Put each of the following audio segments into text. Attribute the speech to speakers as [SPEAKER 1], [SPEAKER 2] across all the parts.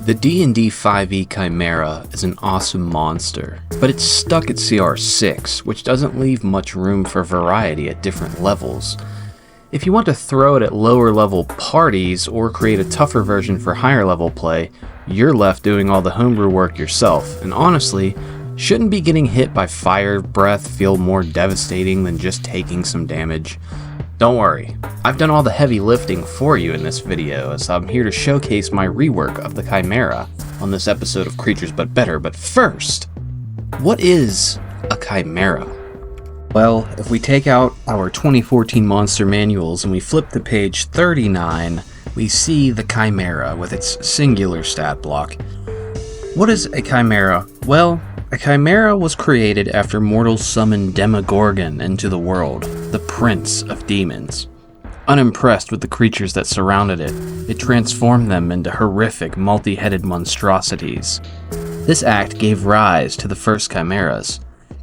[SPEAKER 1] The D&D 5e Chimera is an awesome monster, but it's stuck at CR 6, which doesn't leave much room for variety at different levels. If you want to throw it at lower level parties or create a tougher version for higher level play, you're left doing all the homebrew work yourself, and honestly, shouldn't be getting hit by fire breath feel more devastating than just taking some damage? Don't worry, I've done all the heavy lifting for you in this video, as I'm here to showcase my rework of the Chimera on this episode of Creatures But Better. But first, what is a Chimera? Well, if we take out our 2014 monster manuals and we flip to page 39, we see the Chimera with its singular stat block. What is a Chimera? Well, a Chimera was created after mortals summoned Demogorgon into the world, the prince of demons. Unimpressed with the creatures that surrounded it, it transformed them into horrific, multi-headed monstrosities. This act gave rise to the first chimeras.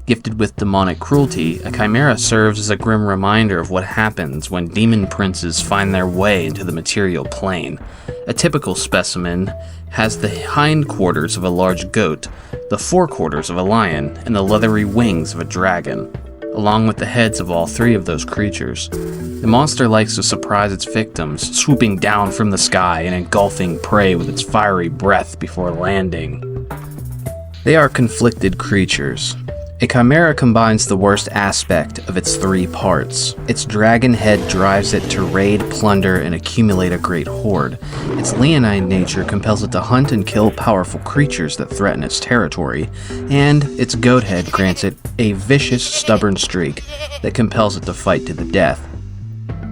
[SPEAKER 1] Gifted with demonic cruelty, a chimera serves as a grim reminder of what happens when demon princes find their way into the material plane. A typical specimen has the hindquarters of a large goat, the forequarters of a lion, and the leathery wings of a dragon, along with the heads of all three of those creatures. The monster likes to surprise its victims, swooping down from the sky and engulfing prey with its fiery breath before landing. They are conflicted creatures. A chimera combines the worst aspect of its three parts. Its dragon head drives it to raid, plunder, and accumulate a great hoard. Its leonine nature compels it to hunt and kill powerful creatures that threaten its territory, and its goat head grants it a vicious, stubborn streak that compels it to fight to the death.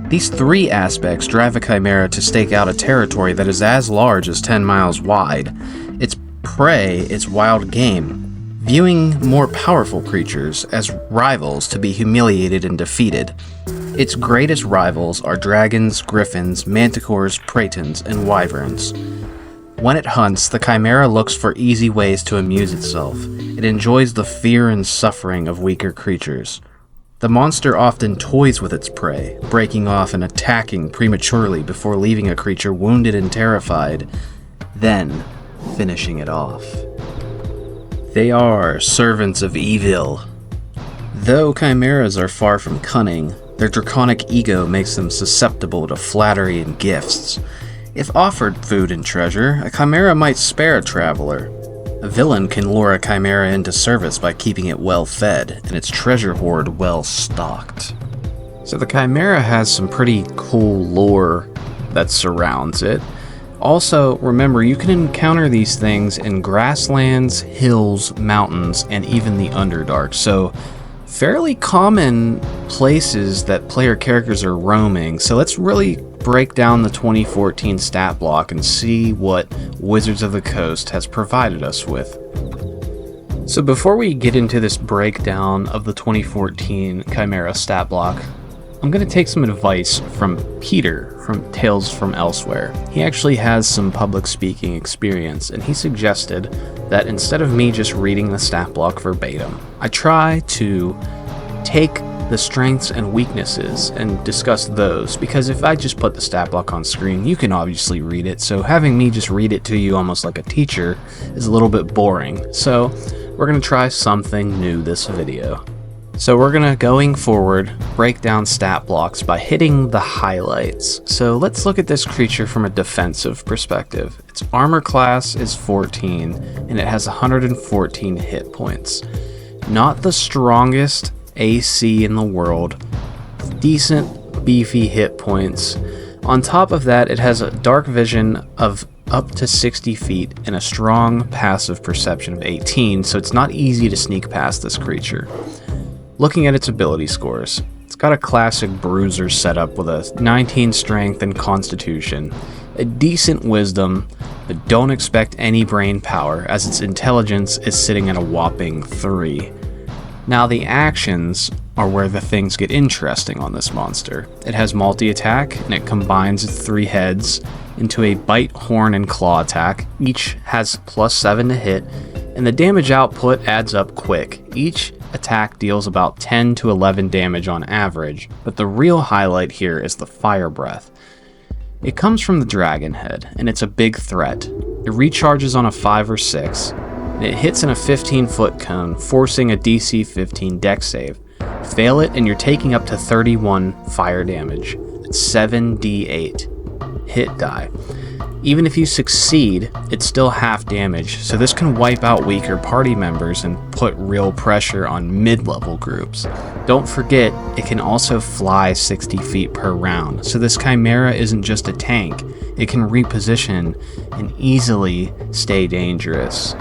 [SPEAKER 1] These three aspects drive a chimera to stake out a territory that is as large as 10 miles wide. Its prey is wild game, viewing more powerful creatures as rivals to be humiliated and defeated. Its greatest rivals are dragons, griffins, manticores, pratons, and wyverns. When it hunts, the chimera looks for easy ways to amuse itself. It enjoys the fear and suffering of weaker creatures. The monster often toys with its prey, breaking off and attacking prematurely before leaving a creature wounded and terrified, then finishing it off. They are servants of evil. Though chimeras are far from cunning, their draconic ego makes them susceptible to flattery and gifts. If offered food and treasure, a chimera might spare a traveler. A villain can lure a chimera into service by keeping it well fed and its treasure hoard well stocked. So the chimera has some pretty cool lore that surrounds it. Also, remember, you can encounter these things in grasslands, hills, mountains, and even the Underdark, so fairly common places that player characters are roaming. So let's really break down the 2014 stat block and see what Wizards of the Coast has provided us with. So before we get into this breakdown of the 2014 Chimera stat block, I'm going to take some advice from Peter from Tales from Elsewhere. He actually has some public speaking experience, and he suggested that instead of me just reading the stat block verbatim, I try to take the strengths and weaknesses and discuss those, because if I just put the stat block on screen, you can obviously read it, so having me just read it to you almost like a teacher is a little bit boring. So we're going to try something new this video. So we're gonna, going forward, break down stat blocks by hitting the highlights. So let's look at this creature from a defensive perspective. Its armor class is 14, and it has 114 hit points. Not the strongest AC in the world. Decent, beefy hit points. On top of that, it has a dark vision of up to 60 feet and a strong passive perception of 18, so it's not easy to sneak past this creature. Looking at its ability scores, it's got a classic bruiser setup with a 19 strength and constitution, a decent wisdom, but don't expect any brain power as its intelligence is sitting at a whopping 3. Now the actions are where the things get interesting on this monster. It has multi-attack, and it combines its 3 heads into a bite, horn, and claw attack. Each has +7 to hit, and the damage output adds up quick. Each attack deals about 10 to 11 damage on average, but the real highlight here is the fire breath. It comes from the dragon head, and it's a big threat. it recharges on a 5 or 6, and it hits in a 15-foot cone, forcing a DC 15 dex save. Fail it, and you're taking up to 31 fire damage. It's 7d8 hit die. Even if you succeed, it's still half damage, so this can wipe out weaker party members and put real pressure on mid-level groups. Don't forget, it can also fly 60 feet per round, so this Chimera isn't just a tank, it can reposition and easily stay dangerous.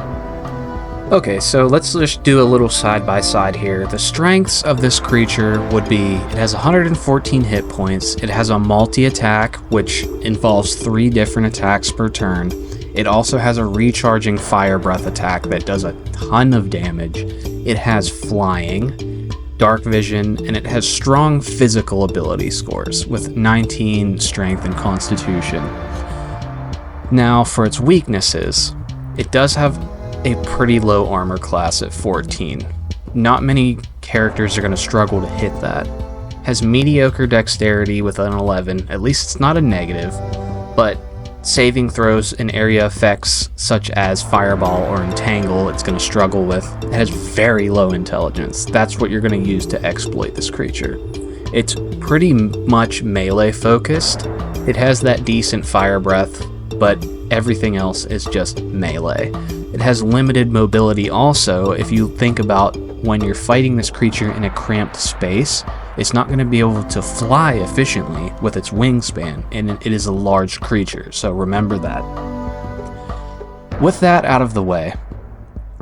[SPEAKER 1] Okay, so let's just do a little side-by-side here. The strengths of this creature would be, it has 114 hit points, it has a multi-attack, which involves 3 different attacks per turn. It also has a recharging fire breath attack that does a ton of damage. It has flying, dark vision, and it has strong physical ability scores, with 19 strength and constitution. Now, for its weaknesses, it does have a pretty low armor class at 14. Not many characters are going to struggle to hit that. Has mediocre dexterity with an 11, at least it's not a negative, but saving throws and area effects such as Fireball or Entangle it's going to struggle with. It has very low intelligence. That's what you're going to use to exploit this creature. It's pretty much melee focused. It has that decent fire breath, but everything else is just melee. It has limited mobility also. If you think about when you're fighting this creature in a cramped space, it's not going to be able to fly efficiently with its wingspan, and it is a large creature, so remember that. With that out of the way,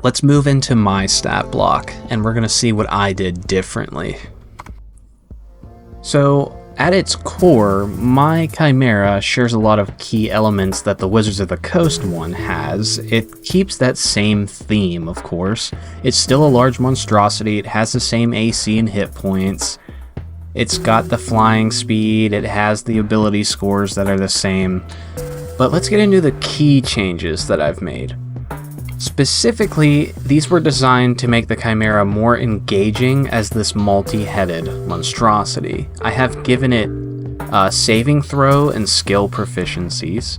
[SPEAKER 1] let's move into my stat block, and we're going to see what I did differently. So, at its core, my Chimera shares a lot of key elements that the Wizards of the Coast one has. It keeps that same theme, of course. It's still a large monstrosity, it has the same AC and hit points, it's got the flying speed, it has the ability scores that are the same. But let's get into the key changes that I've made. Specifically, these were designed to make the Chimera more engaging as this multi-headed monstrosity. I have given it saving throw and skill proficiencies,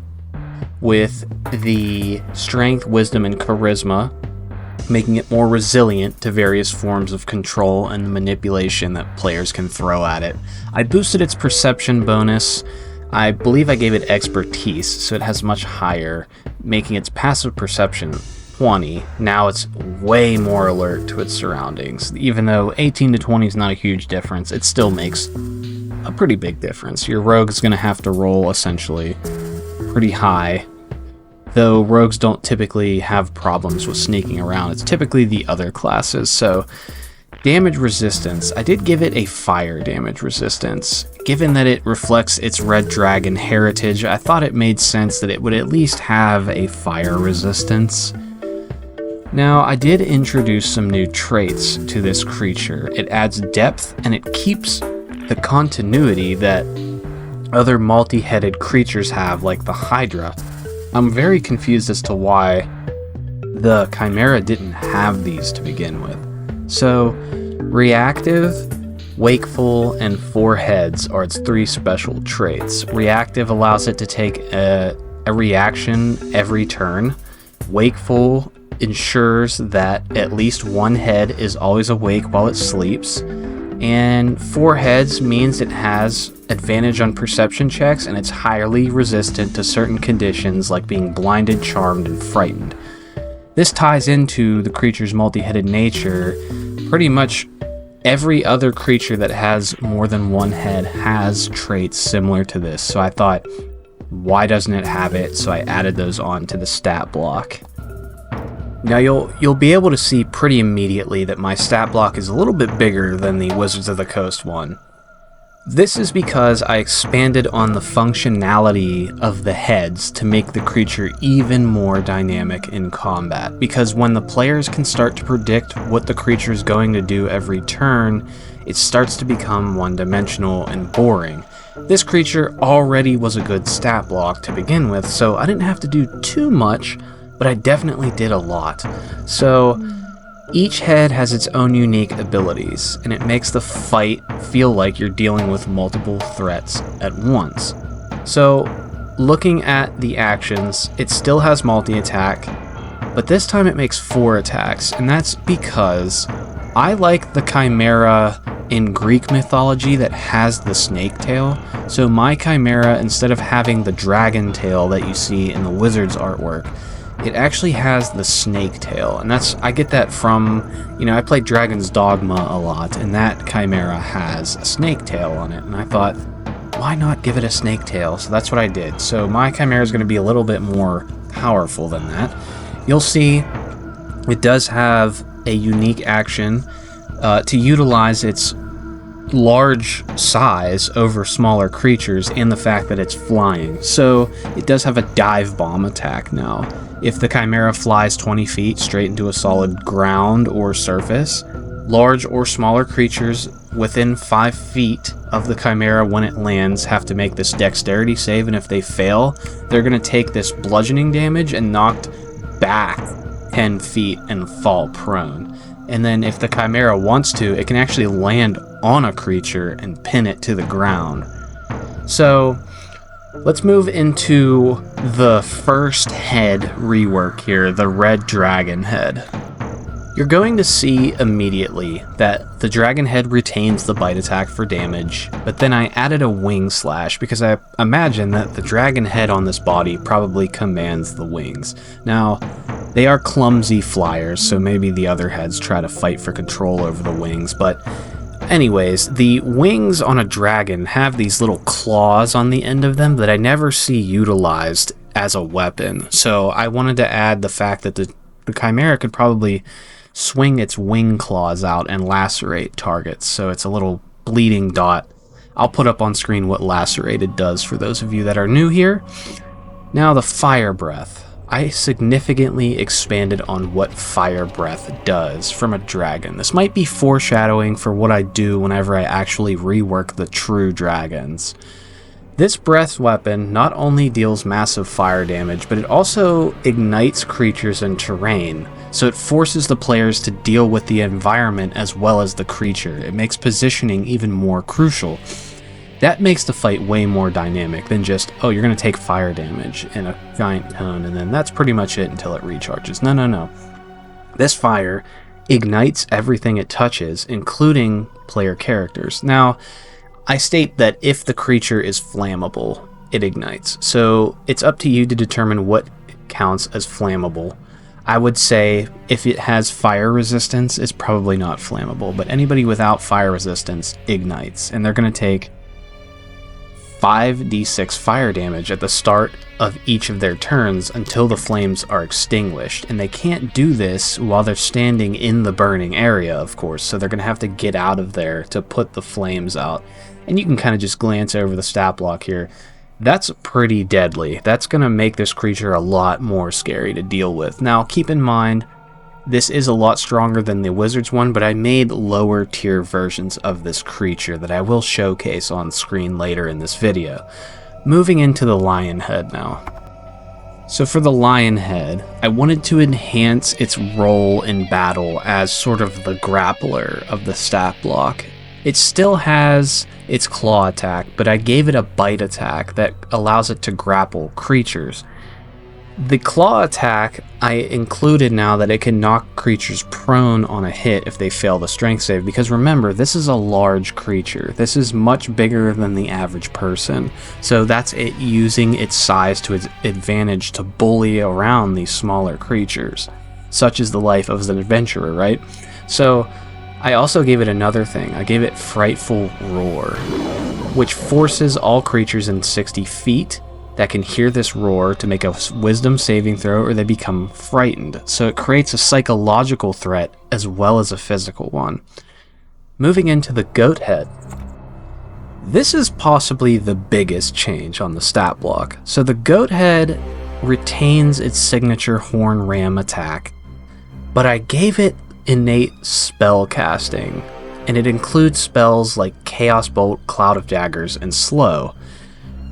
[SPEAKER 1] with the strength, wisdom, and charisma, making it more resilient to various forms of control and manipulation that players can throw at it. I boosted its perception bonus. I believe I gave it expertise, so it has much higher, making its passive perception 20. Now it's way more alert to its surroundings. Even though 18 to 20 is not a huge difference, it still makes a pretty big difference. Your rogue is going to have to roll essentially pretty high, though rogues don't typically have problems with sneaking around. It's typically the other classes. So damage resistance, I did give it a fire damage resistance. Given that it reflects its red dragon heritage, I thought it made sense that it would at least have a fire resistance. Now, I did introduce some new traits to this creature. It adds depth, and it keeps the continuity that other multi-headed creatures have, like the Hydra. I'm very confused as to why the Chimera didn't have these to begin with. So, reactive, wakeful, and 4 heads are its 3 special traits. Reactive allows it to take a reaction every turn. Wakeful ensures that at least 1 head is always awake while it sleeps, and 4 heads means it has advantage on perception checks, and it's highly resistant to certain conditions like being blinded, charmed, and frightened. This ties into the creature's multi-headed nature. Pretty much every other creature that has more than 1 head has traits similar to this, so I thought, why doesn't it have it? So I added those on to the stat block. Now you'll be able to see pretty immediately that my stat block is a little bit bigger than the Wizards of the Coast one. This is because I expanded on the functionality of the heads to make the creature even more dynamic in combat, because when the players can start to predict what the creature is going to do every turn, it starts to become one-dimensional and boring. This creature already was a good stat block to begin with, so I didn't have to do too much, but I definitely did a lot. So each head has its own unique abilities, and it makes the fight feel like you're dealing with multiple threats at once. So looking at the actions, it still has multi-attack, but this time it makes 4 attacks, and that's because I like the Chimera in Greek mythology that has the snake tail. So my Chimera, instead of having the dragon tail that you see in the wizard's artwork, it actually has the snake tail, and I get that from, I played Dragon's Dogma a lot, and that Chimera has a snake tail on it, and I thought, why not give it a snake tail? So that's what I did. So my Chimera is going to be a little bit more powerful than that. You'll see it does have a unique action to utilize its large size over smaller creatures and the fact that it's flying. So it does have a dive bomb attack now. If the Chimera flies 20 feet straight into a solid ground or surface, large or smaller creatures within 5 feet of the Chimera when it lands have to make this dexterity save, and if they fail, they're going to take this bludgeoning damage and knocked back 10 feet and fall prone. And then if the Chimera wants to, it can actually land on a creature and pin it to the ground. So let's move into the first head rework here, the red dragon head. You're going to see immediately that the dragon head retains the bite attack for damage, but then I added a wing slash because I imagine that the dragon head on this body probably commands the wings. Now, they are clumsy flyers, so maybe the other heads try to fight for control over the wings, but anyways, the wings on a dragon have these little claws on the end of them that I never see utilized as a weapon, so I wanted to add the fact that the Chimera could probably swing its wing claws out and lacerate targets, so it's a little bleeding dot. I'll put up on screen what lacerated does for those of you that are new here. Now the fire breath. I significantly expanded on what fire breath does from a dragon. This might be foreshadowing for what I do whenever I actually rework the true dragons. This breath weapon not only deals massive fire damage, but it also ignites creatures and terrain, so it forces the players to deal with the environment as well as the creature. It makes positioning even more crucial. That makes the fight way more dynamic than just, oh, you're going to take fire damage in a giant cone, and then that's pretty much it until it recharges. No. This fire ignites everything it touches, including player characters. Now, I state that if the creature is flammable, it ignites. So it's up to you to determine what counts as flammable. I would say if it has fire resistance, it's probably not flammable, but anybody without fire resistance ignites, and they're going to take 5d6 fire damage at the start of each of their turns until the flames are extinguished, and they can't do this while they're standing in the burning area, of course, so they're going to have to get out of there to put the flames out. And you can kind of just glance over the stat block here. That's pretty deadly. That's going to make this creature a lot more scary to deal with. Now, keep in mind, this is a lot stronger than the wizard's one, but I made lower tier versions of this creature that I will showcase on screen later in this video. Moving into the lion head now. So for the lion head, I wanted to enhance its role in battle as sort of the grappler of the stat block. It still has its claw attack, but I gave it a bite attack that allows it to grapple creatures. The claw attack I included now that it can knock creatures prone on a hit if they fail the strength save, because remember, this is a large creature. This is much bigger than the average person, so that's it using its size to its advantage to bully around these smaller creatures. Such is the life of an adventurer, right? So I also gave it another thing. I gave it Frightful Roar, which forces all creatures in 60 feet that can hear this roar to make a wisdom saving throw, or they become frightened. So it creates a psychological threat as well as a physical one. Moving into the goat head. This is possibly the biggest change on the stat block. So the goat head retains its signature horn ram attack, but I gave it innate spell casting, and it includes spells like Chaos Bolt, Cloud of Daggers, and Slow.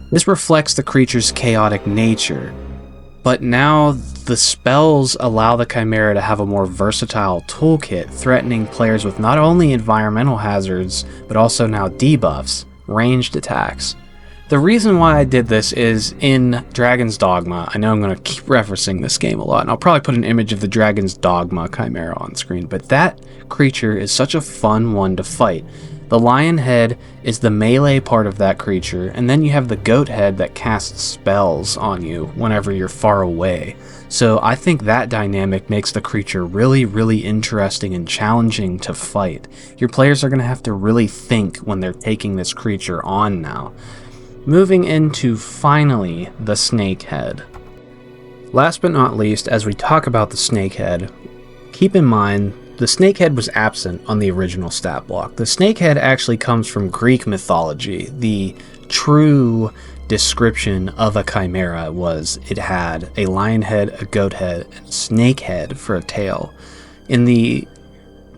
[SPEAKER 1] This reflects the creature's chaotic nature, but now the spells allow the Chimera to have a more versatile toolkit, threatening players with not only environmental hazards, but also now debuffs, ranged attacks. The reason why I did this is in Dragon's Dogma. I know I'm going to keep referencing this game a lot, and I'll probably put an image of the Dragon's Dogma Chimera on screen, but that creature is such a fun one to fight. The lion head is the melee part of that creature, and then you have the goat head that casts spells on you whenever you're far away. So I think that dynamic makes the creature really, really interesting and challenging to fight. Your players are going to have to really think when they're taking this creature on now. Moving into, finally, the snake head. Last but not least, as we talk about the snake head, keep in mind the snake head was absent on the original stat block. The snake head actually comes from Greek mythology. The true description of a chimera was it had a lion head, a goat head, and a snake head for a tail. In the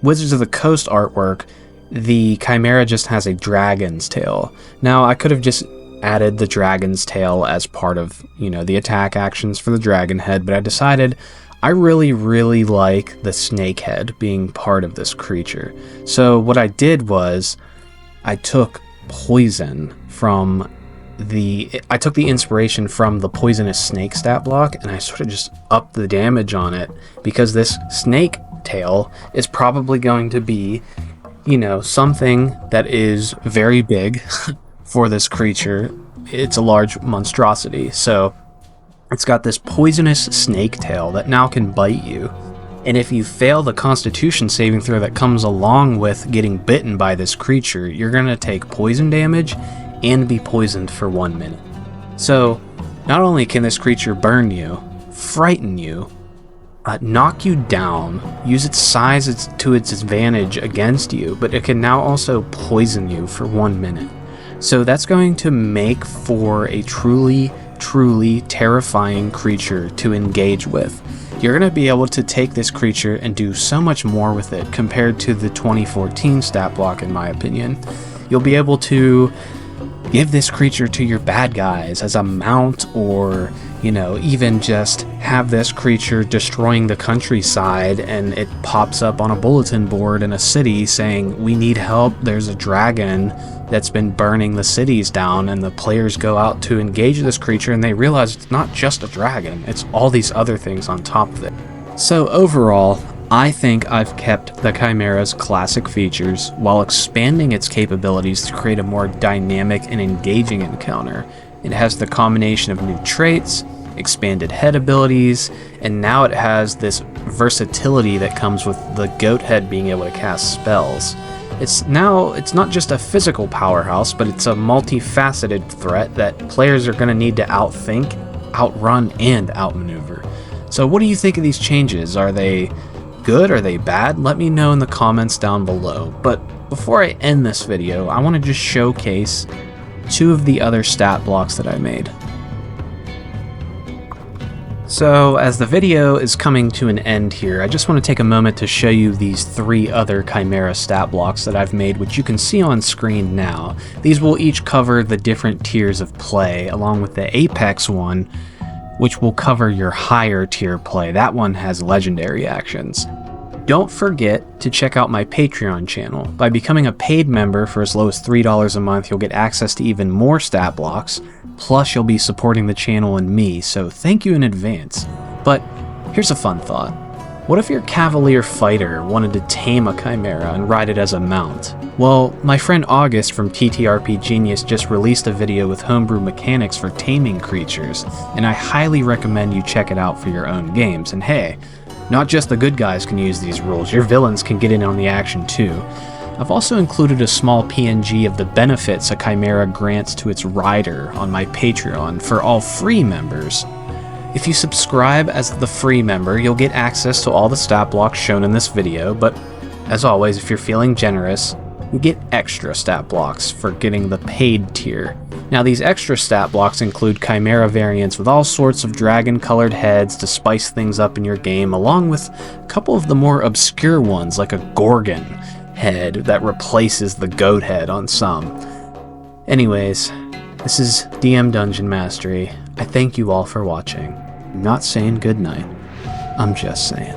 [SPEAKER 1] Wizards of the Coast artwork, the chimera just has a dragon's tail. Now, I could have just added the dragon's tail as part of, the attack actions for the dragon head, but I decided I really, really like the snake head being part of this creature. So what I did was I took poison from I took the inspiration from the poisonous snake stat block, and I sort of just upped the damage on it, because this snake tail is probably going to be, something that is very big for this creature. It's a large monstrosity, so it's got this poisonous snake tail that now can bite you. And if you fail the Constitution saving throw that comes along with getting bitten by this creature, you're going to take poison damage and be poisoned for 1 minute. So, not only can this creature burn you, frighten you, knock you down, use its size to its advantage against you, but it can now also poison you for 1 minute. So that's going to make for a truly terrifying creature to engage with. You're going to be able to take this creature and do so much more with it compared to the 2014 stat block, in my opinion. You'll be able to give this creature to your bad guys as a mount, or even just have this creature destroying the countryside and it pops up on a bulletin board in a city saying, "We need help, there's a dragon that's been burning the cities down," and the players go out to engage this creature and they realize it's not just a dragon, it's all these other things on top of it. So overall, I think I've kept the Chimera's classic features while expanding its capabilities to create a more dynamic and engaging encounter. It has the combination of new traits, expanded head abilities, and now it has this versatility that comes with the goat head being able to cast spells. It's not just a physical powerhouse, but it's a multifaceted threat that players are going to need to outthink, outrun, and outmaneuver. So what do you think of these changes? Are they good? Are they bad? Let me know in the comments down below. But before I end this video, I want to just showcase 2 of the other stat blocks that I made. So as the video is coming to an end here, I just want to take a moment to show you these 3 other Chimera stat blocks that I've made, which you can see on screen now. These will each cover the different tiers of play, along with the Apex one, which will cover your higher tier play. That one has legendary actions. Don't forget to check out my Patreon channel. By becoming a paid member for as low as $3 a month, you'll get access to even more stat blocks, plus you'll be supporting the channel and me, so thank you in advance. But here's a fun thought. What if your Cavalier Fighter wanted to tame a Chimera and ride it as a mount? Well, my friend August from TTRP Genius just released a video with homebrew mechanics for taming creatures, and I highly recommend you check it out for your own games. And hey, not just the good guys can use these rules, your villains can get in on the action too. I've also included a small PNG of the benefits a Chimera grants to its rider on my Patreon for all free members. If you subscribe as the free member, you'll get access to all the stat blocks shown in this video, but as always, if you're feeling generous, you get extra stat blocks for getting the paid tier. Now these extra stat blocks include Chimera variants with all sorts of dragon-colored heads to spice things up in your game, along with a couple of the more obscure ones like a Gorgon head that replaces the goat head on some. Anyways, this is DM Dungeon Mastery. I thank you all for watching. I'm not saying goodnight, I'm just saying.